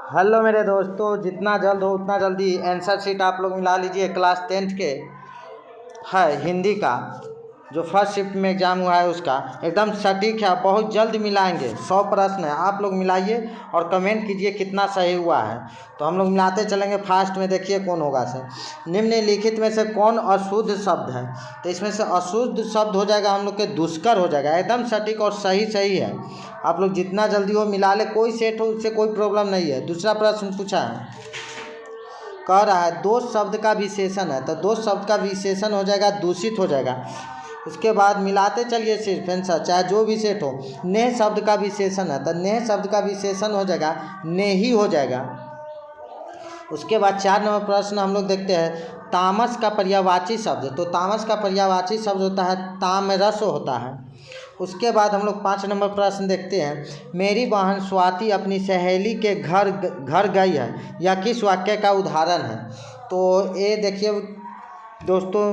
Hello मेरे दोस्तों, जितना जल्द हो उतना जल्दी आंसर शीट आप लोग मिला लीजिए। क्लास 10th के है हिंदी का जो फर्स्ट शिफ्ट में एग्ज़ाम हुआ है उसका एकदम सटीक है। बहुत जल्द मिलाएंगे। 100 प्रश्न है, आप लोग मिलाइए और कमेंट कीजिए कितना सही हुआ है। तो हम लोग मिलाते चलेंगे। फास्ट में देखिए कौन होगा सर। निम्नलिखित में से कौन अशुद्ध शब्द है? तो इसमें से अशुद्ध शब्द हो जाएगा हम लोग के दुष्कर हो जाएगा। एकदम सटीक और सही सही है। आप लोग जितना जल्दी हो मिला ले, कोई सेट हो उससे कोई प्रॉब्लम नहीं है। दूसरा प्रश्न पूछा है, कह रहा है दोष शब्द का विशेषण है। तो दोष शब्द का विशेषण हो जाएगा दूषित हो जाएगा। उसके बाद मिलाते चलिए सिर्फ आंसर, चाहे जो भी सेट हो। नेह शब्द का विशेषण है, तो नेह शब्द का विशेषण हो जाएगा नेही हो जाएगा। उसके बाद 4 नंबर प्रश्न हम लोग देखते हैं, तामस का पर्यायवाची शब्द। तो तामस का पर्यायवाची शब्द होता है तामरस होता है। उसके बाद हम लोग 5 नंबर प्रश्न देखते हैं, मेरी बहन स्वाति अपनी सहेली के घर गई है, यह किस वाक्य का उदाहरण है? तो ये देखिए दोस्तों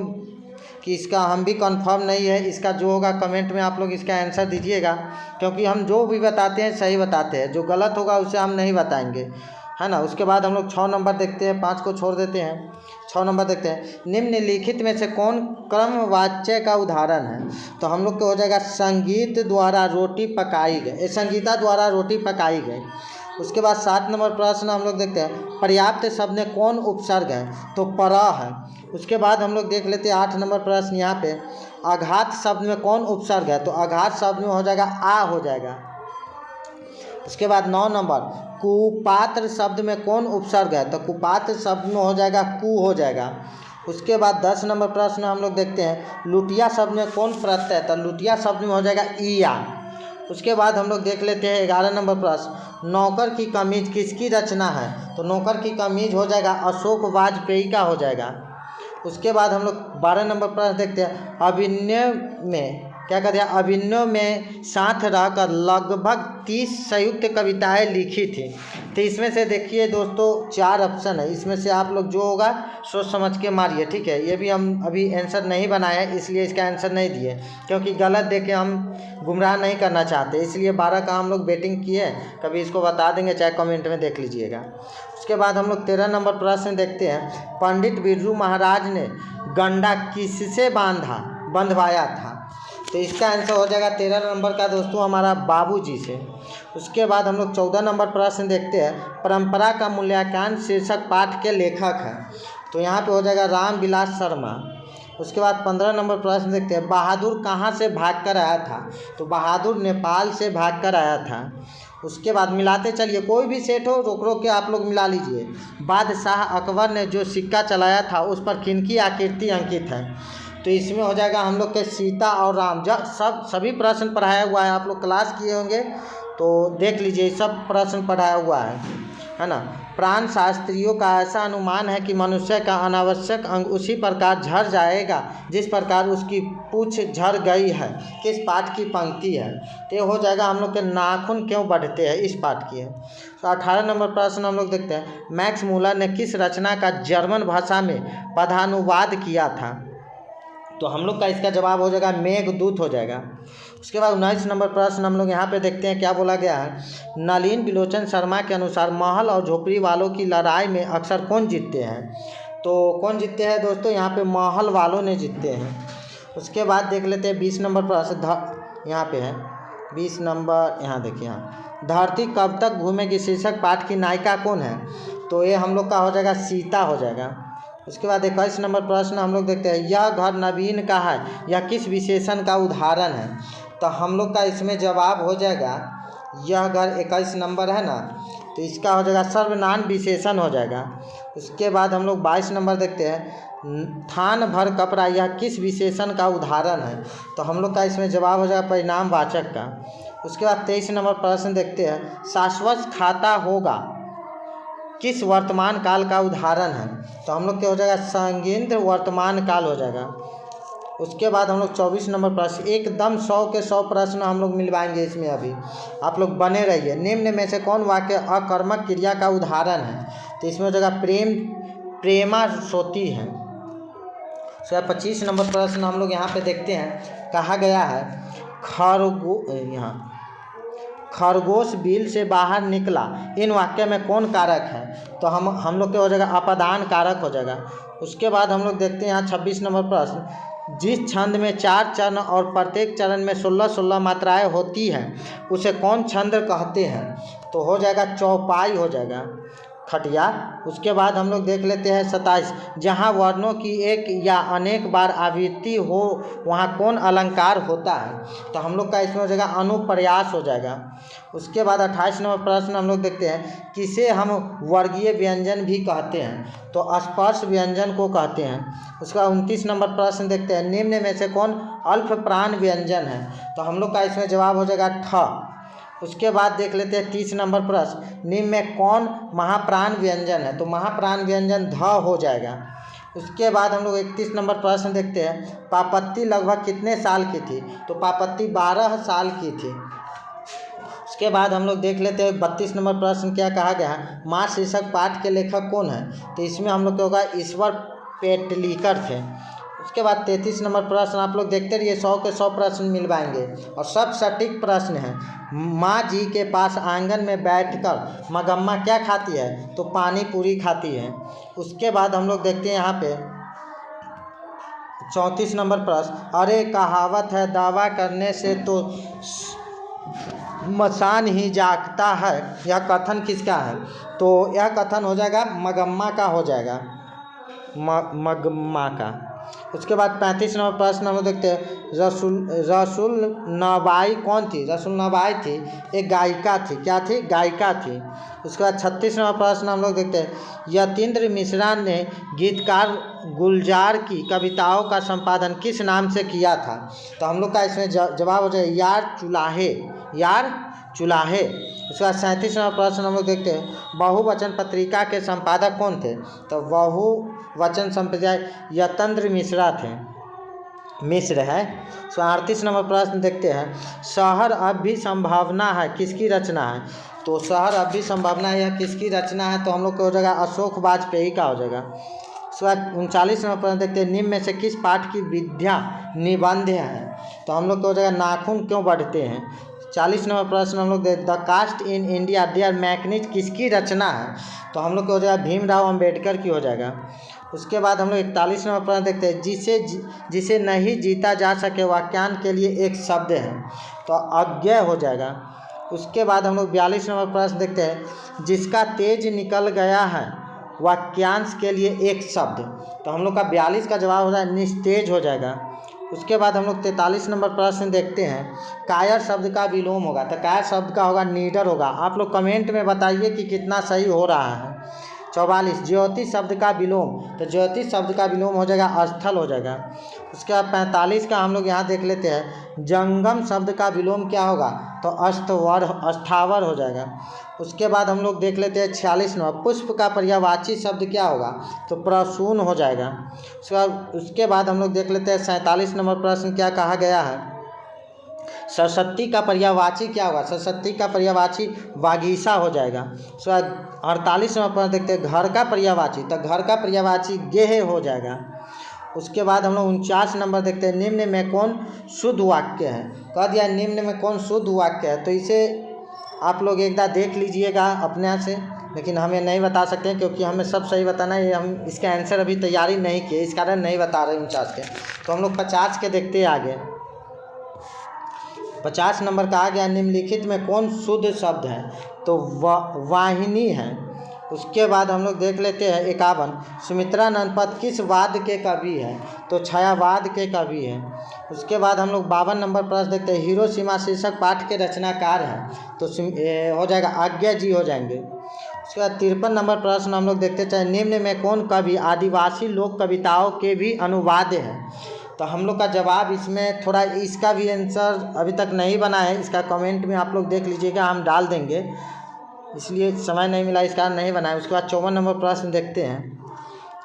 कि इसका हम भी कंफर्म नहीं है। इसका जो होगा कमेंट में आप लोग इसका आंसर दीजिएगा, क्योंकि हम जो भी बताते हैं सही बताते हैं। जो गलत होगा उसे हम नहीं बताएंगे, है ना। उसके बाद हम लोग 6 नंबर देखते हैं, 5 को छोड़ देते हैं। 6 नंबर देखते हैं, निम्नलिखित में से कौन क्रमवाच्य का उदाहरण है? तो हम लोग को हो जाएगा संगीत द्वारा रोटी पकाई गई, संगीता द्वारा रोटी पकाई गई। उसके बाद 7 नंबर प्रश्न हम लोग देखते हैं, पर्याप्त शब्द में कौन उपसर्ग है? तो पर है। उसके बाद हम लोग देख लेते हैं 8 नंबर प्रश्न यहाँ पे, आघात शब्द में कौन उपसर्ग है? तो आघात शब्द में हो जाएगा आ हो जाएगा। उसके बाद 9 नंबर, कुपात्र शब्द में कौन उपसर्ग है? तो कुपात्र शब्द में हो जाएगा कु हो जाएगा। उसके बाद 10 नंबर प्रश्न हम लोग देखते हैं, लुटिया शब्द में कौन प्रत्यय है? तो लुटिया शब्द में हो जाएगा ईया। उसके बाद हम लोग देख लेते हैं 11 नंबर प्रश्न, नौकर की कमीज किसकी रचना है? तो नौकर की कमीज हो जाएगा अशोक वाजपेयी का हो जाएगा। उसके बाद हम लोग 12 नंबर प्रश्न देखते हैं, अभिनय में क्या कहते हैं, अभिनय में साथ रहकर लगभग 30 संयुक्त कविताएं लिखी थी। तो इसमें से देखिए दोस्तों 4 ऑप्शन है, इसमें से आप लोग जो होगा सोच समझ के मारिए, ठीक है। ये भी हम अभी आंसर नहीं बनाया इसलिए इसका आंसर नहीं दिए, क्योंकि गलत देके हम गुमराह नहीं करना चाहते, इसलिए 12 का हम लोग बेटिंग किए। कभी इसको बता देंगे, चाहे कमेंट में देख लीजिएगा। उसके बाद हम लोग 13 नंबर प्रश्न देखते हैं, पंडित बिरजू महाराज ने गंडा किससे बंधवाया था? तो इसका आंसर हो जाएगा 13 नंबर का दोस्तों हमारा बाबूजी से। उसके बाद हम लोग 14 नंबर प्रश्न देखते हैं, परंपरा का मूल्यांकन शीर्षक पाठ के लेखक हैं। तो यहाँ पे हो जाएगा राम विलास शर्मा। उसके बाद 15 नंबर प्रश्न देखते हैं, बहादुर कहाँ से भाग कर आया था? तो बहादुर नेपाल से भाग कर आया था। उसके बाद मिलाते चलिए, कोई भी सेट हो रोक के आप लोग मिला लीजिए। बादशाह अकबर ने जो सिक्का चलाया था उस पर किनकी आकृति अंकित है? तो इसमें हो जाएगा हम लोग के सीता और राम। जब सभी प्रश्न पढ़ाया हुआ है, आप लोग क्लास किए होंगे तो देख लीजिए, सब प्रश्न पढ़ाया हुआ है ना। प्राण शास्त्रियों का ऐसा अनुमान है कि मनुष्य का अनावश्यक अंग उसी प्रकार झड़ जाएगा जिस प्रकार उसकी पूंछ झड़ गई है। किस पाठ की पंक्ति है? तो ये हो जाएगा हम लोग के नाखून क्यों बढ़ते हैं, इस पाठ की है। तो 18 नंबर प्रश्न हम लोग देखते हैं, मैक्स मूलर ने किस रचना का जर्मन भाषा में पदानुवाद किया था? तो हम लोग का इसका जवाब हो जाएगा मेघदूत हो जाएगा। उसके बाद 19 नंबर प्रश्न हम लोग यहाँ पे देखते हैं, क्या बोला गया है, नलिन बिलोचन शर्मा के अनुसार महल और झोपड़ी वालों की लड़ाई में अक्सर कौन जीतते हैं? तो कौन जीतते हैं दोस्तों? यहाँ पे महल वालों ने जीतते हैं। उसके बाद देख लेते हैं 20 नंबर प्रश्न, यहाँ पे है 20 नंबर, यहाँ देखिए, यहाँ धरती कब तक घूमेगी शीर्षक पाठ की नायिका कौन है? तो ये हम लोग का हो जाएगा सीता हो जाएगा। उसके बाद 21 नंबर प्रश्न हम लोग देखते हैं, यह घर नवीन का है, यह किस विशेषण का उदाहरण है? तो हम लोग का इसमें जवाब हो जाएगा, यह घर 21 नंबर है ना, तो इसका हो जाएगा सर्वनाम विशेषण हो जाएगा। उसके बाद हम लोग 22 नंबर देखते हैं, थान भर कपड़ा, यह किस विशेषण का उदाहरण है? तो हम लोग का इसमें जवाब हो जाएगा परिणामवाचक का। उसके बाद 23 नंबर प्रश्न देखते हैं, शाश्वत खाता होगा किस वर्तमान काल का उदाहरण है? तो हम लोग क्या हो जाएगा संगीत वर्तमान काल हो जाएगा। उसके बाद हम लोग 24 नंबर प्रश्न, एकदम 100 के 100 प्रश्न हम लोग मिलवाएंगे इसमें, अभी आप लोग बने रहिए। निम्न में से कौन वाक्य अकर्मक क्रिया का उदाहरण है? तो इसमें हो जाएगा प्रेमा सोती है। उसके बाद 25 नंबर प्रश्न हम लोग यहाँ पे देखते हैं, कहा गया है खरगोश बिल से बाहर निकला, इन वाक्य में कौन कारक है? तो हम लोग के हो जाएगा अपादान कारक हो जाएगा। उसके बाद हम लोग देखते हैं यहाँ 26 नंबर प्रश्न, जिस छंद में 4 चरण और प्रत्येक चरण में 16-16 मात्राएं होती हैं उसे कौन छंद कहते हैं? तो हो जाएगा चौपाई हो जाएगा, खटिया। उसके बाद हम लोग देख लेते हैं 27, जहाँ वर्णों की एक या अनेक बार आवृत्ति हो वहाँ कौन अलंकार होता है? तो हम लोग का इसमें हो जाएगा अनुप्रयास हो जाएगा। उसके बाद 28 नंबर प्रश्न हम लोग देखते हैं, किसे हम वर्गीय व्यंजन भी कहते हैं? तो स्पर्श व्यंजन को कहते हैं। उसके बाद 29 नंबर प्रश्न देखते हैं, निम्न में से कौन अल्प प्राण व्यंजन है? तो हम लोग का इसमें जवाब हो जाएगा ठ। उसके बाद देख लेते हैं 30 नंबर प्रश्न, निम्न में कौन महाप्राण व्यंजन है? तो महाप्राण व्यंजन ध हो जाएगा। उसके बाद हम लोग 31 नंबर प्रश्न देखते हैं, पापत्ती लगभग कितने साल की थी? तो पापत्ती 12 साल की थी। उसके बाद हम लोग देख लेते हैं 32 नंबर प्रश्न क्या कहा गया है, माँ शीर्षक पाठ के लेखक कौन है? तो इसमें हम लोग क्या होगा, ईश्वर पेटलीकर थे। उसके बाद 33 नंबर प्रश्न आप लोग देखते रहिए, 100 के 100 प्रश्न मिल पाएंगे और सब सटीक प्रश्न हैं। माँ जी के पास आंगन में बैठकर मगम्मा क्या खाती है? तो पानी पूरी खाती है। उसके बाद हम लोग देखते हैं यहाँ पे 34 नंबर प्रश्न, अरे कहावत है दावा करने से तो मसान ही जागता है, यह कथन किसका है? तो यह कथन हो जाएगा मगम्मा का हो जाएगा, मगम्मा का। उसके बाद 35 नंबर प्रश्न हम लोग देखते हैं, रसूल नबाई कौन थी? रसूल नबाई थी एक गायिका थी। क्या थी? गायिका थी। उसके बाद 36 नंबर प्रश्न हम लोग देखते हैं, यतीन्द्र मिश्रा ने गीतकार गुलजार की कविताओं का संपादन किस नाम से किया था? तो हम लोग का इसमें जवाब हो जाए यार चुलाहे, यार चुलाहे। उसके बाद 37 नंबर प्रश्न हम लोग देखते हैं, बहुवचन पत्रिका के संपादक कौन थे? तो बहुवचन संप्रदाय यतीन्द्र मिश्रा थे, मिश्र है। 38 नंबर प्रश्न देखते हैं, शहर अब भी संभावना है किसकी रचना है? तो शहर अब भी संभावना है यह किसकी रचना है? तो हम लोग को हो जाएगा अशोक वाजपेयी का हो जाएगा। उसके बाद 39 नंबर प्रश्न देखते हैं, निम्न में से किस पाठ की विद्या निबंध है? तो हम लोग को हो जाएगा नाखून क्यों बढ़ते हैं। 40 नंबर प्रश्न हम लोग the caste in India their मैग्नीज किसकी रचना है? तो हम लोग को हो जाएगा भीमराव अंबेडकर की हो जाएगा। उसके बाद हम लोग 41 नंबर प्रश्न देखते हैं, जिसे नहीं जीता जा सके वाक्यांश के लिए एक शब्द है। तो अज्ञेय हो जाएगा। उसके बाद हम लोग 42 नंबर प्रश्न देखते हैं, जिसका तेज निकल गया है वाक्यांश के लिए एक शब्द। तो हम लोग का 42 का जवाब हो जाएगा निस्तेज हो जाएगा। उसके बाद हम लोग 43 नंबर प्रश्न देखते हैं, कायर शब्द का विलोम होगा। तो कायर शब्द का होगा नीडर होगा। आप लोग कमेंट में बताइए कि कितना सही हो रहा है। 44 ज्योति शब्द का विलोम, तो ज्योति शब्द का विलोम हो जाएगा स्थल हो जाएगा। उसके बाद 45 का हम लोग यहाँ देख लेते हैं, जंगम शब्द का विलोम क्या होगा? तो अस्थावर हो जाएगा। उसके बाद हम लोग देख लेते हैं 46 नंबर, पुष्प का पर्यायवाची शब्द क्या होगा? तो प्रसून हो जाएगा। उसके बाद हम लोग देख लेते हैं 47 नंबर प्रश्न क्या कहा गया है, सरस्वती का पर्यायवाची क्या होगा? सरस्वती का पर्यायवाची वागीशा हो जाएगा। उसके बाद 48 नंबर प्रश्न देखते हैं, घर का पर्यायवाची, तो घर का पर्यायवाची गेह हो जाएगा। उसके बाद हम लोग 49 नंबर देखते हैं, निम्न में कौन शुद्ध वाक्य है? कह दिया निम्न में कौन शुद्ध वाक्य है, तो इसे आप लोग एक बार देख लीजिएगा अपने यहाँ से, लेकिन हमें नहीं बता सकते हैं क्योंकि हमें सब सही बताना है। हम इसका आंसर अभी तैयारी नहीं किए, इस कारण नहीं बता रहे 49 के। तो हम लोग 50 के देखते हैं आगे। 50 नंबर कहा गया, निम्नलिखित में कौन शुद्ध शब्द है? तो वाहिनी है। उसके बाद हम लोग देख लेते हैं 51, सुमित्रा नंदपत किस वाद के कवि है? तो छायावाद के कवि है। उसके बाद हम लोग 52 नंबर प्रश्न देखते हैं, हिरोशिमा शीर्षक पाठ के रचनाकार हैं। तो हो जाएगा आज्ञा जी हो जाएंगे। उसके बाद 53 नंबर प्रश्न हम लोग देखते हैं, निम्न में कौन कवि आदिवासी लोक कविताओं के भी अनुवाद है? तो हम लोग का जवाब इसमें थोड़ा, इसका भी आंसर अभी तक नहीं बना है, इसका कमेंट में आप लोग देख लीजिएगा, हम डाल देंगे, इसलिए समय नहीं मिला इस कारण नहीं बना है। उसके बाद 54 नंबर प्रश्न देखते हैं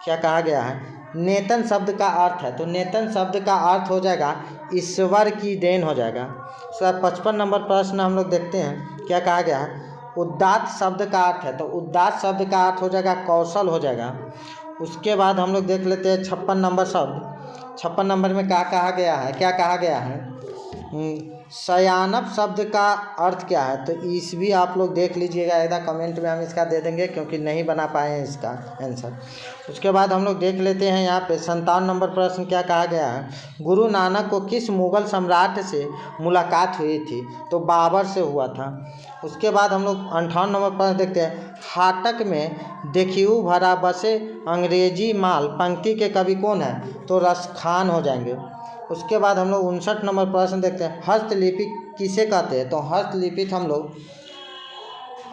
क्या कहा गया है, नेतन शब्द का अर्थ है। तो नेतन शब्द का अर्थ हो जाएगा ईश्वर की देन हो जाएगा। उसके बाद 55 नंबर प्रश्न हम लोग देखते हैं क्या कहा गया है, उदात्त शब्द का अर्थ है। तो उदात्त शब्द का अर्थ हो जाएगा कौशल हो जाएगा। उसके बाद हम लोग देख लेते हैं 56 नंबर शब्द, 56 नंबर में क्या कहा गया है, शयानप शब्द का अर्थ क्या है, तो इस भी आप लोग देख लीजिएगा, एक कमेंट में हम इसका दे देंगे क्योंकि नहीं बना पाए हैं इसका आंसर। उसके बाद हम लोग देख लेते हैं यहाँ पे 57 नंबर प्रश्न क्या कहा गया है, गुरु नानक को किस मुगल सम्राट से मुलाकात हुई थी, तो बाबर से हुआ था। उसके बाद हम लोग 58 नंबर प्रश्न देखते हैं, फाटक में देखियो भरा बसे अंग्रेजी माल पंक्ति के कवि कौन है, तो रस खान हो जाएंगे। उसके बाद हम लोग 59 नंबर प्रश्न देखते हैं, हस्तलिपि किसे कहते हैं, तो हस्तलिपि हम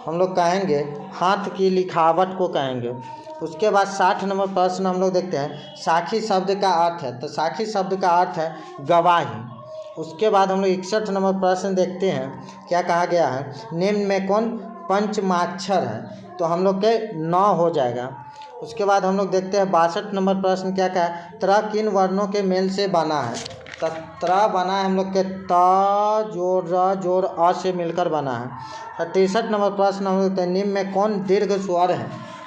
लोग कहेंगे हाथ की लिखावट को कहेंगे। उसके बाद 60 नंबर प्रश्न हम लोग देखते हैं, साखी शब्द का अर्थ है, तो साखी शब्द का अर्थ है गवाही। उसके बाद हम लोग 61 नंबर प्रश्न देखते हैं, क्या कहा गया है, निम्न में कौन पंचमाक्षर है, तो हम लोग के 9 हो जाएगा। उसके बाद हम लोग देखते हैं 62 नंबर प्रश्न क्या क्या है, त्र किन वर्णों के मेल से बना है, तो त्र बना है हम लोग के त जोड़ र जोड़ अ से मिलकर बना है। 63 नंबर प्रश्न हम लोग देखते हैं, निम्न में कौन दीर्घ स्वर है,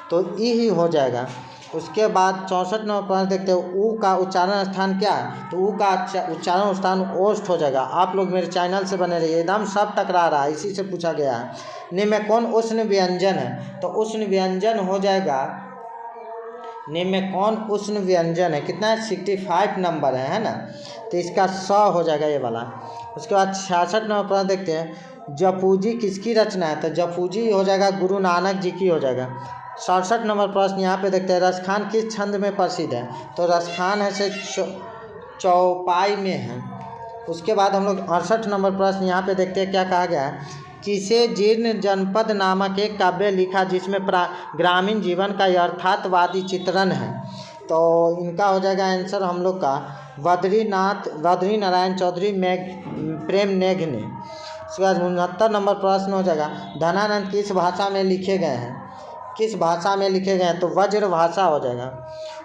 तो ई ही हो जाएगा। उसके बाद 64 नंबर प्रश्न देखते हैं, ऊ का उच्चारण स्थान क्या है, तो ऊ का उच्चारण स्थान ओष्ठ हो जाएगा। आप लोग मेरे चैनल से बने रहिए, एकदम सब टकरा रहा है, इसी से पूछा गया है। निम्न में कौन उष्ण व्यंजन है, तो उष्ण व्यंजन हो जाएगा, निम्न में कौन उष्ण व्यंजन है, कितना है 65 नंबर है ना, तो इसका स हो जाएगा ये वाला। उसके बाद 66 नंबर प्रश्न देखते हैं, जपूजी किसकी रचना है, तो जपूजी हो जाएगा गुरु नानक जी की हो जाएगा। 67 नंबर प्रश्न यहाँ पे देखते हैं, रसखान किस छंद में प्रसिद्ध है, तो रसखान है से चौपाई में है। उसके बाद हम लोग 68 नंबर प्रश्न यहाँ पे देखते हैं, क्या कहा गया है, किसे जीर्ण जनपद नामक एक काव्य लिखा जिसमें ग्रामीण जीवन का यथार्थवादी चित्रण है, तो इनका हो जाएगा आंसर हम लोग का बद्री नारायण चौधरी प्रेम नेघ ने। उसके बाद 69 नंबर प्रश्न हो जाएगा, धनानंद किस भाषा में लिखे गए हैं, किस भाषा में लिखे गए हैं, तो वज्र भाषा हो जाएगा।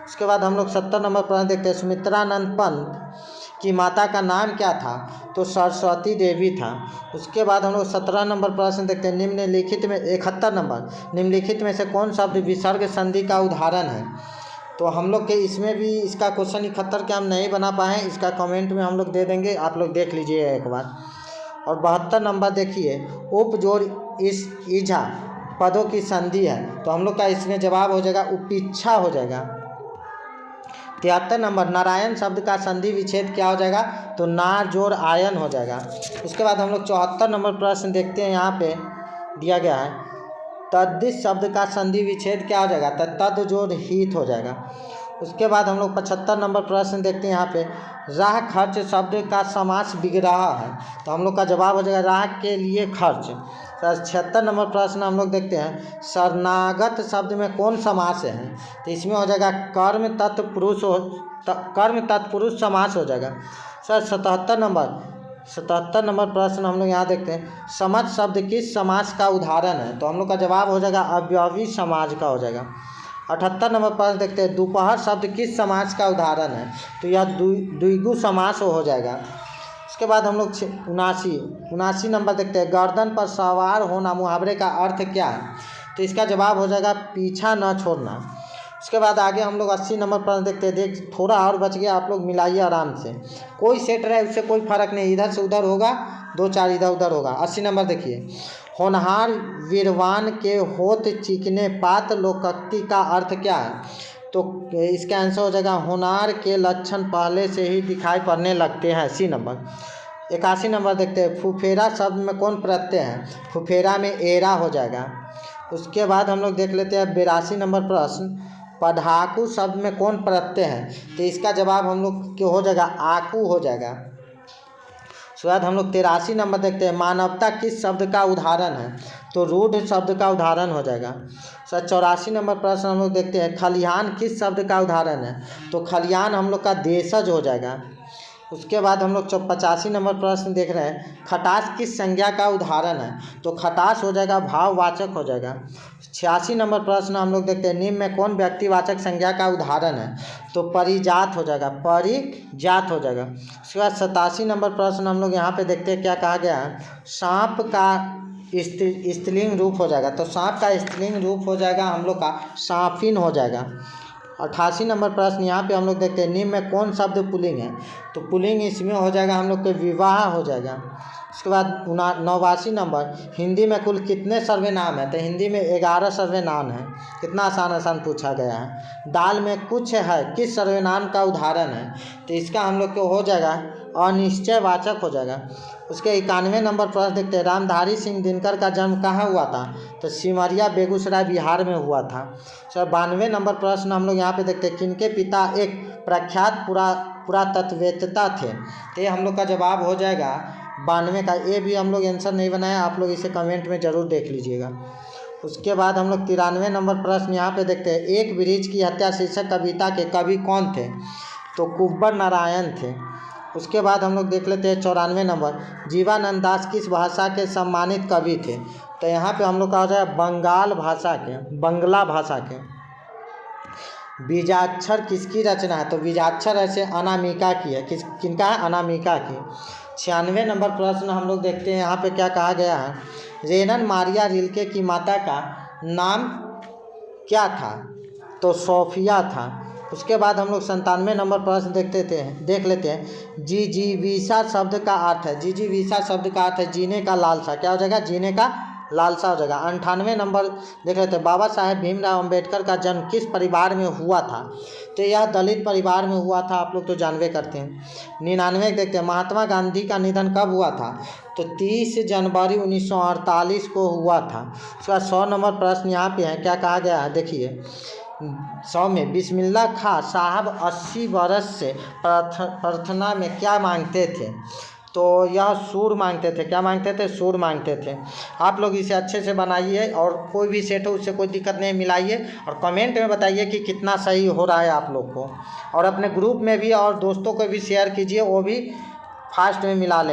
उसके बाद हम लोग 70 नंबर प्रश्न देखते हैं, सुमित्रानंद पंत की माता का नाम क्या था, तो सरस्वती देवी था। उसके बाद हम लोग 17 नंबर प्रश्न देखते हैं, निम्नलिखित में 71 नंबर, निम्नलिखित में से कौन शब्द विसर्ग संधि का उदाहरण है, तो हम लोग के इसमें भी इसका क्वेश्चन 71 के हम नहीं बना पाए हैं, इसका कमेंट में हम लोग दे देंगे, आप लोग देख लीजिए एक बार। और 72 नंबर देखिए, उप जोड़ इस ईझा पदों की संधि है, तो हम लोग का इसमें जवाब हो जाएगा उपेक्षा हो जाएगा। 73 नंबर, नारायण शब्द का संधि विच्छेद क्या हो जाएगा, तो नार जोड़ आयन हो जाएगा। उसके बाद हम लोग 74 नंबर प्रश्न देखते हैं, यहाँ पे दिया गया है, तद्दिश शब्द का संधि विच्छेद क्या हो जाएगा, तो तद जोड़ हित हो जाएगा। उसके बाद हम लोग 75 नंबर प्रश्न देखते हैं, यहाँ पे राह खर्च शब्द का समास विग्रह है, तो हम लोग का जवाब हो जाएगा राह के लिए खर्च। 76 नंबर प्रश्न हम लोग देखते हैं, शरणागत शब्द में कौन समास है, तो इसमें हो जाएगा कर्म तत्पुरुष समास हो जाएगा। सर 77 नंबर प्रश्न हम लोग यहाँ देखते हैं, समझ शब्द किस समास का उदाहरण है, तो हम लोग का जवाब हो जाएगा अव्ययी समाज का हो जाएगा। 78 नंबर प्रश्न देखते हैं, दोपहर शब्द किस समास का उदाहरण है, तो यह द्विगु समास हो जाएगा। उसके बाद हम लोग 79 नंबर देखते हैं, गर्दन पर सवार होना मुहावरे का अर्थ क्या है, तो इसका जवाब हो जाएगा पीछा न छोड़ना। उसके बाद आगे हम लोग 80 नंबर प्रश्न देखते हैं, देख थोड़ा और बच गया, आप लोग मिलाइए आराम से, कोई सेट रहे उससे कोई फर्क नहीं, इधर से उधर होगा, 2-4 इधर उधर होगा। 80 नंबर देखिए, होनहार वीरवान के होत चिकने पात लोकोक्ति का अर्थ क्या है, तो इसका आंसर हो जाएगा होनहार के लक्षण पहले से ही दिखाई पड़ने लगते हैं। 80 नंबर। 81 नंबर देखते हैं, फुफेरा शब्द में कौन प्रत्यय है, फुफेरा में एरा हो जाएगा। उसके बाद हम लोग देख लेते हैं 82 नंबर प्रश्न, पढ़ाकू शब्द में कौन प्रत्यय है, तो इसका जवाब हम लोग के हो जाएगा आकू हो जाएगा। उसके बाद हम लोग 83 नंबर देखते हैं, मानवता किस शब्द का उदाहरण है, तो रूढ़ शब्द का उदाहरण हो जाएगा। 84 नंबर प्रश्न हम लोग देखते हैं, खलिहान किस शब्द का उदाहरण है, तो खलिहान हम लोग का देशज हो जाएगा। उसके बाद हम लोग 85 नंबर प्रश्न देख रहे हैं, खटास किस संज्ञा का उदाहरण है, तो खटास हो जाएगा भाववाचक हो जाएगा। 86 नंबर प्रश्न हम लोग देखते हैं, निम्न में कौन व्यक्तिवाचक संज्ञा का उदाहरण है, तो परिजात हो जाएगा, परिजात हो जाएगा। उसके बाद 87 नंबर प्रश्न हम लोग यहाँ पे देखते हैं, क्या कहा गया है, सांप का स्त्रीलिंग रूप हो जाएगा, तो सांप का स्त्रीलिंग रूप हो जाएगा हम लोग का सांपिन हो जाएगा। 88 नंबर प्रश्न यहाँ पे हम लोग देखते हैं निम्न में कौन शब्द पुल्लिंग है। तो पुल्लिंग इसमें हो जाएगा हम लोग के विवाह हो जाएगा। उसके बाद 89 नंबर हिंदी में कुल कितने सर्वनाम है। तो हिंदी में 11 सर्वनाम है। कितना आसान पूछा गया है। दाल में कुछ है किस सर्वनाम का उदाहरण है। तो इसका हम लोग को हो जाएगा अनिश्चयवाचक हो जाएगा। उसके 91 नंबर प्रश्न देखते हैं रामधारी सिंह दिनकर का जन्म कहाँ हुआ था। तो सिमरिया बेगूसराय बिहार में हुआ था। 92 नंबर प्रश्न हम लोग यहाँ पे देखते हैं किनके पिता एक प्रख्यात पुरातत्ववेत्ता थे। तो ये हम लोग का जवाब हो जाएगा 92 का। ये भी हम लोग आंसर नहीं बनाया, आप लोग इसे कमेंट में ज़रूर देख लीजिएगा। उसके बाद हम लोग 93 नंबर प्रश्न यहाँ पे देखते हैं एक वृक्ष की हत्या शीर्षक कविता के कवि कौन थे। तो कुंवर नारायण थे। उसके बाद हम लोग देख लेते हैं 94 नंबर जीवानंद दास किस भाषा के सम्मानित कवि थे। तो यहाँ पे हम लोग का हो जाए बंगला भाषा के। बीजाक्षर किसकी रचना है। तो बीजाक्षर ऐसे अनामिका की है। किनका है, अनामिका की। 96 नंबर प्रश्न हम लोग देखते हैं यहाँ पे क्या कहा गया है। रेनन मारिया रिल्के की माता का नाम क्या था। तो सोफिया था। उसके बाद हम लोग 97 नंबर प्रश्न देख लेते हैं जिजीविषा शब्द का अर्थ है। जिजीविषा शब्द का अर्थ है जीने का लालसा। क्या हो जाएगा, जीने का लालसा हो जाएगा। 98 नंबर देख लेते हैं बाबा साहेब भीमराव अंबेडकर का जन्म किस परिवार में हुआ था। तो यह दलित परिवार में हुआ था, आप लोग तो जानबे करते हैं। 99 देखते हैं महात्मा गांधी का निधन कब हुआ था। तो 30 जनवरी 1948 को हुआ था। उसका 100 नंबर प्रश्न यहाँ पे है, क्या कहा गया है देखिए 100 में बिस्मिल्लाह खां साहब 80 वर्ष से प्रार्थना में क्या मांगते थे। तो यह सूर मांगते थे। क्या मांगते थे, सूर मांगते थे। आप लोग इसे अच्छे से बनाइए और कोई भी सेट हो उससे कोई दिक्कत नहीं, मिलाइए और कमेंट में बताइए कि कितना सही हो रहा है आप लोग को। और अपने ग्रुप में भी और दोस्तों को भी शेयर कीजिए, वो भी फास्ट में मिला लें।